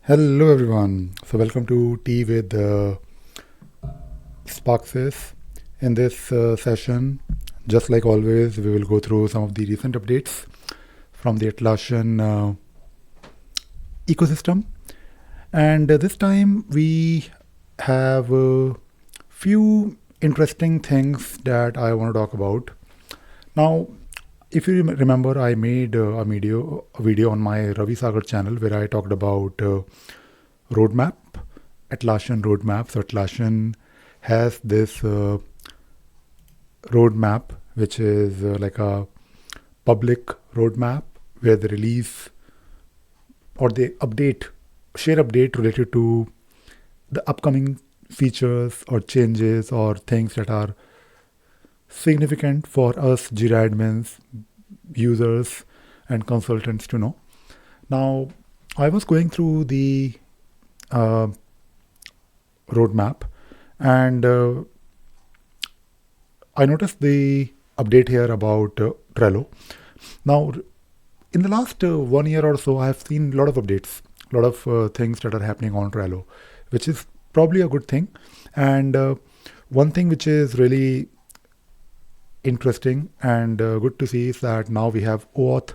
Hello everyone. So welcome to Tea with Sparxsys. In this session, just like always, we will go through some of the recent updates from the Atlassian ecosystem. And this time we have a few interesting things that I want to talk about. Now, if you remember, I made a video on my Ravi Sagar channel where I talked about roadmap, Atlassian roadmap. So Atlassian has this roadmap, which is like a public roadmap where they release or they share update related to the upcoming features or changes or things that are significant for us Jira admins, users, and consultants to know. Now, I was going through the uh, roadmap and I noticed the update here about Trello. Now, in the last 1 year or so, I have seen a lot of updates, a lot of things that are happening on Trello, which is probably a good thing. And one thing which is really interesting and good to see is that now we have OAuth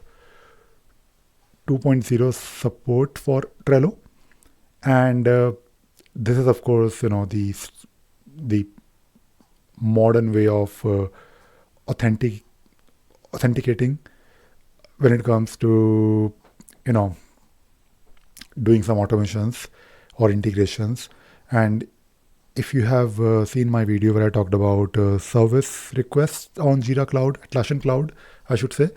2.0 support for Trello, and this is of course the modern way of authentic authenticating when it comes to you know doing some automations or integrations. And if you have seen my video where I talked about service requests on Jira Cloud, Atlassian Cloud, I should say,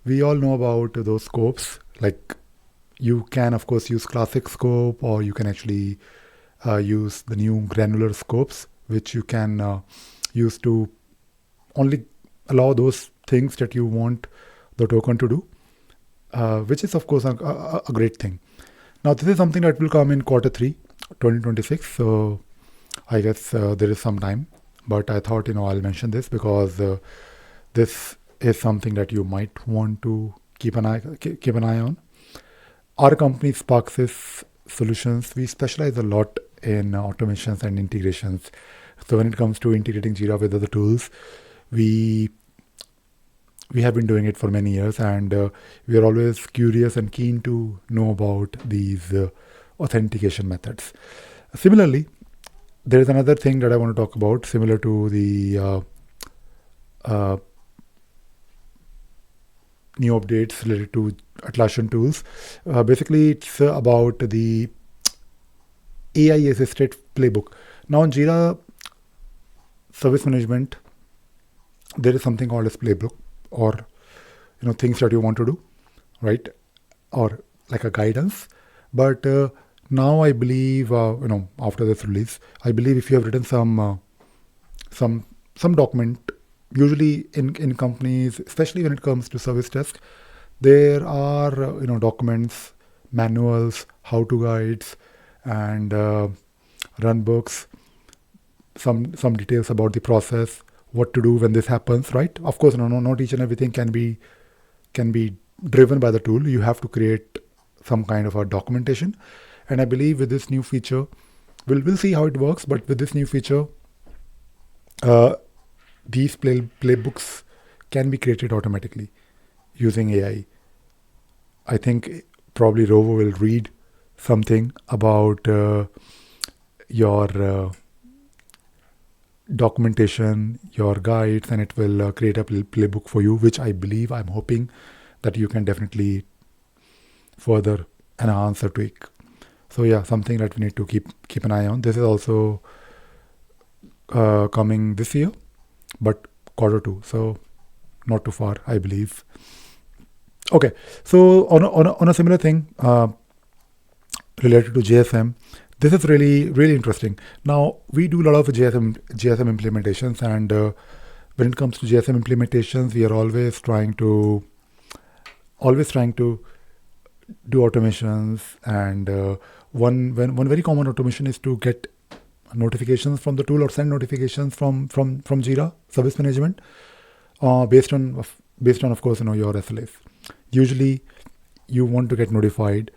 we all know about those scopes. Like you can, of course, use classic scope, or you can actually use the new granular scopes, which you can use to only allow those things that you want the token to do, which is, of course, a great thing. Now, this is something that will come in Q3 2026. So I guess there is some time, but I thought I'll mention this because this is something that you might want to keep an eye on. Our company Sparxsys Solutions, we specialize a lot in automations and integrations. So when it comes to integrating Jira with other tools, we have been doing it for many years, and we are always curious and keen to know about these authentication methods. Similarly, there is another thing that I want to talk about, similar to the uh, new updates related to Atlassian tools. Basically, it's about the AI assisted playbook. Now, in Jira service management, there is something called as playbook, or things that you want to do, right? Or like a guidance. But now I believe, after this release, I believe if you have written some document, usually in companies, especially when it comes to service desk, there are documents, manuals, how-to guides, and run books, some details about the process, what to do when this happens, right? Of course, not each and everything can be driven by the tool. You have to create some kind of a documentation. And I believe with this new feature, we'll see how it works. But with this new feature, these playbooks can be created automatically using AI. I think probably Rovo will read something about your documentation, your guides, and it will create a playbook for you, which I believe, I'm hoping that you can definitely further enhance or tweak. So yeah, something that we need to keep an eye on. This is also coming this year, but Q2, so not too far, I believe. Okay, so on a similar thing related to JSM, this is really interesting. Now we do a lot of JSM implementations, and when it comes to JSM implementations, we are always trying to do automations, and one very common automation is to get notifications from the tool or send notifications from Jira Service Management based on of course your SLAs. Usually, you want to get notified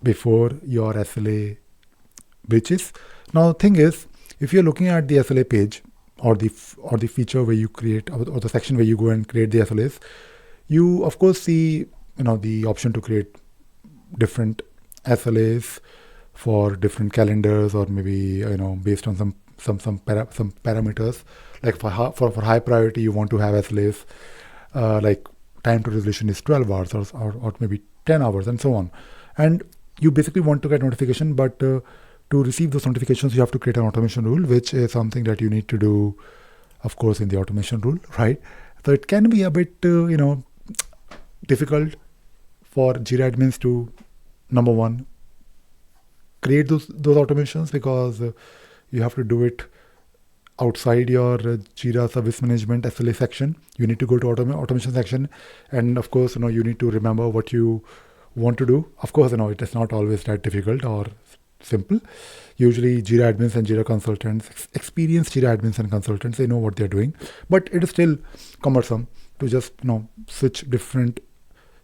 before your SLA breaches. Now, the thing is, if you're looking at the SLA page or the feature where you create or the section where you go and create the SLAs, you of course see the option to create different SLAs for different calendars, or maybe based on some parameters. Like for high priority, you want to have SLAs like time to resolution is 12 hours or maybe 10 hours and so on. And you basically want to get notification, but to receive those notifications, you have to create an automation rule, which is something that you need to do, of course, in the automation rule, right? So it can be a bit, difficult for Jira admins to, number one, create those automations, because you have to do it outside your Jira service management SLA section. You need to go to automation section, and of course, you need to remember what you want to do. Of course, it is not always that difficult or simple. Usually Jira admins and Jira consultants, experienced Jira admins and consultants, they know what they're doing, but it is still cumbersome to just switch different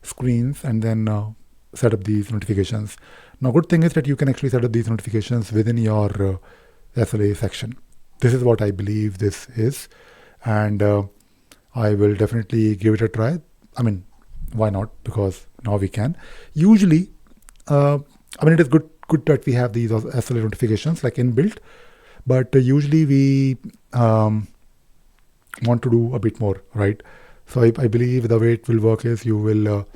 screens and then set up these notifications. Now, good thing is that you can actually set up these notifications within your SLA section. This is what I believe this is, and I will definitely give it a try. I mean, why not? Because now we can. Usually, it is good that we have these SLA notifications like inbuilt, but usually we want to do a bit more, right? So I believe the way it will work is you will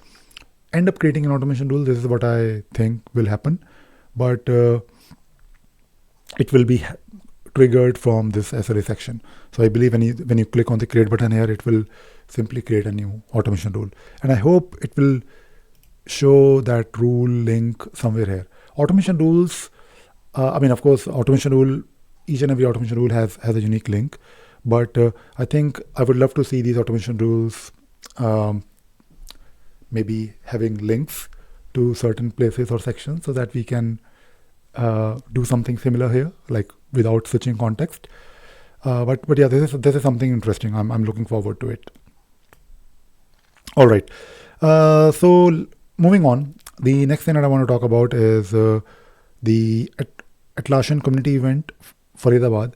end up creating an automation rule. This is what I think will happen, but it will be triggered from this SLA section. So I believe when you click on the create button here, it will simply create a new automation rule, and I hope it will show that rule link somewhere here. Automation rules, of course, automation rule, each and every automation rule has a unique link, but I think I would love to see these automation rules maybe having links to certain places or sections, so that we can do something similar here, like without switching context. But yeah, this is something interesting. I'm looking forward to it. All right. So moving on, the next thing that I want to talk about is the Atlassian community event, Faridabad.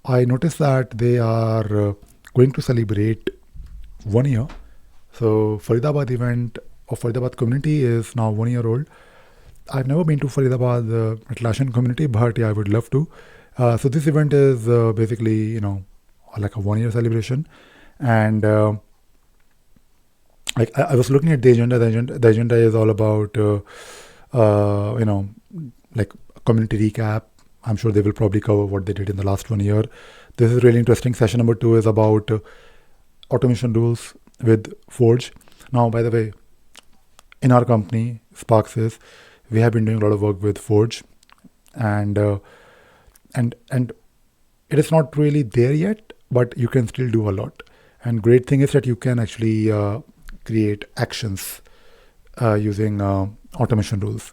I noticed that they are going to celebrate 1 year. So Faridabad event of Faridabad community is now 1 year old. I've never been to Faridabad Atlassian community, but yeah, I would love to. So this event is basically, like a 1 year celebration, and I was looking at the agenda. The agenda is all about, like community recap. I'm sure they will probably cover what they did in the last 1 year. This is really interesting. Session number 2 is about automation rules with Forge. Now, by the way, in our company, Sparxsys, we have been doing a lot of work with Forge, and it is not really there yet, but you can still do a lot. And great thing is that you can actually create actions using automation rules,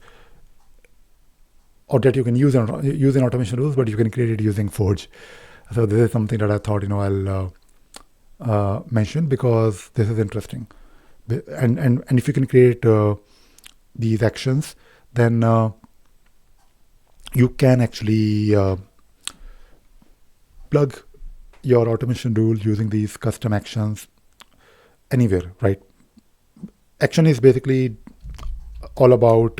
or that you can use in automation rules, but you can create it using Forge. So this is something that I thought I'll mention, because this is interesting. And if you can create these actions, then you can actually plug your automation rule using these custom actions anywhere, right? Action is basically all about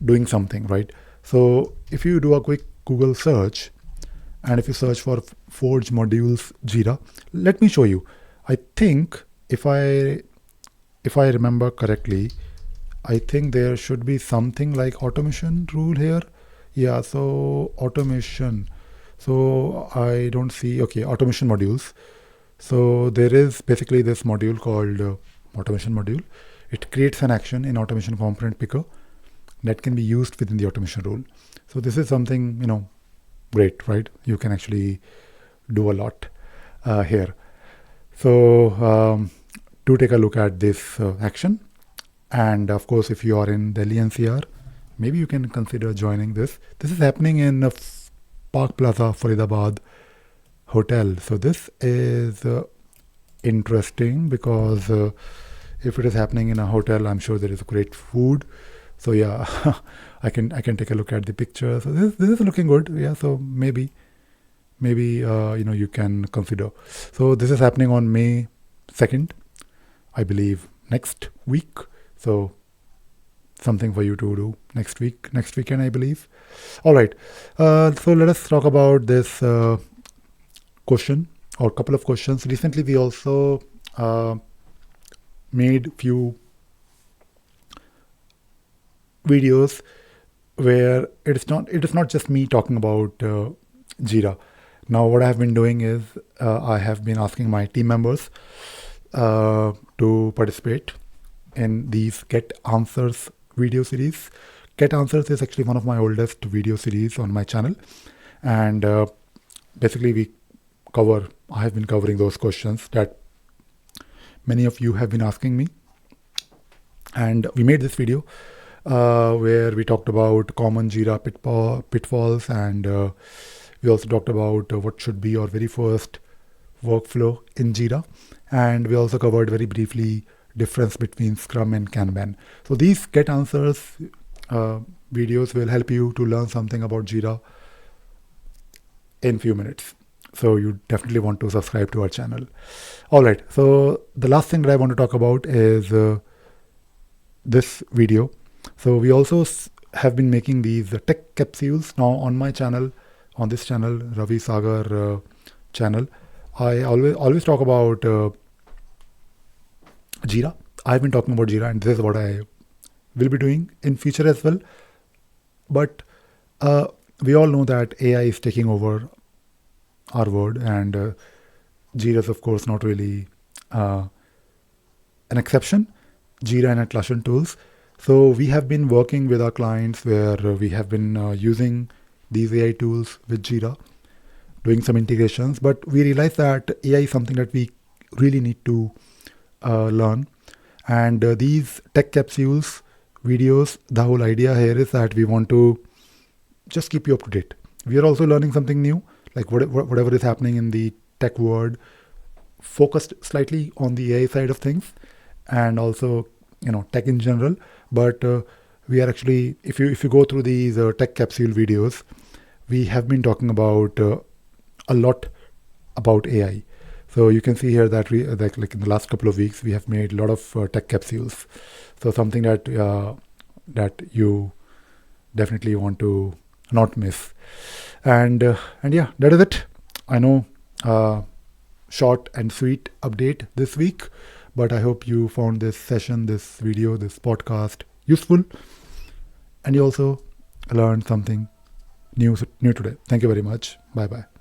doing something, right? So if you do a quick Google search, and if you search for Forge modules Jira, let me show you. I think if I remember correctly, I think there should be something like automation rule here. Yeah, so automation. So I don't see, okay, automation modules. So there is basically this module called automation module. It creates an action in automation component picker that can be used within the automation rule. So this is something, great, right? You can actually do a lot here. So do take a look at this action. And of course, if you are in Delhi NCR, maybe you can consider joining this. This is happening in Park Plaza, Faridabad Hotel. So this is interesting because If it is happening in a hotel, I'm sure there is great food. So yeah, I can take a look at the picture. So this is looking good. Yeah, so maybe you can consider. So this is happening on May 2nd, I believe, next week. So something for you to do next weekend, I believe. All right. So let us talk about this question or couple of questions. Recently, we also made few videos where it is not just me talking about Jira. Now, what I have been doing is I have been asking my team members to participate in these Get Answers video series. Get Answers is actually one of my oldest video series on my channel, and basically I have been covering those questions that many of you have been asking me, and we made this video where we talked about common Jira pitfalls, and we also talked about what should be our very first workflow in Jira, and we also covered very briefly difference between Scrum and Kanban. So these Get Answers videos will help you to learn something about Jira in few minutes. So you definitely want to subscribe to our channel. All right. So the last thing that I want to talk about is this video. So we also have been making these tech capsules now on my channel, on this channel, Ravi Sagar channel. I always talk about Jira. I've been talking about Jira, and this is what I will be doing in future as well. But we all know that AI is taking over our world, and Jira is of course not really an exception. Jira and Atlassian tools. So we have been working with our clients where we have been using these AI tools with Jira, doing some integrations, but we realized that AI is something that we really need to learn. And these tech capsules videos, the whole idea here is that we want to just keep you up to date. We are also learning something new, like whatever is happening in the tech world, focused slightly on the AI side of things, and also tech in general. But we are actually, if you go through these tech capsule videos, we have been talking about a lot about AI. So you can see here that like in the last couple of weeks, we have made a lot of tech capsules. So something that you definitely want to not miss. And yeah, that is it. I know short and sweet update this week, but I hope you found this session, this video, this podcast useful, and you also learned something new today. Thank you very much. Bye bye.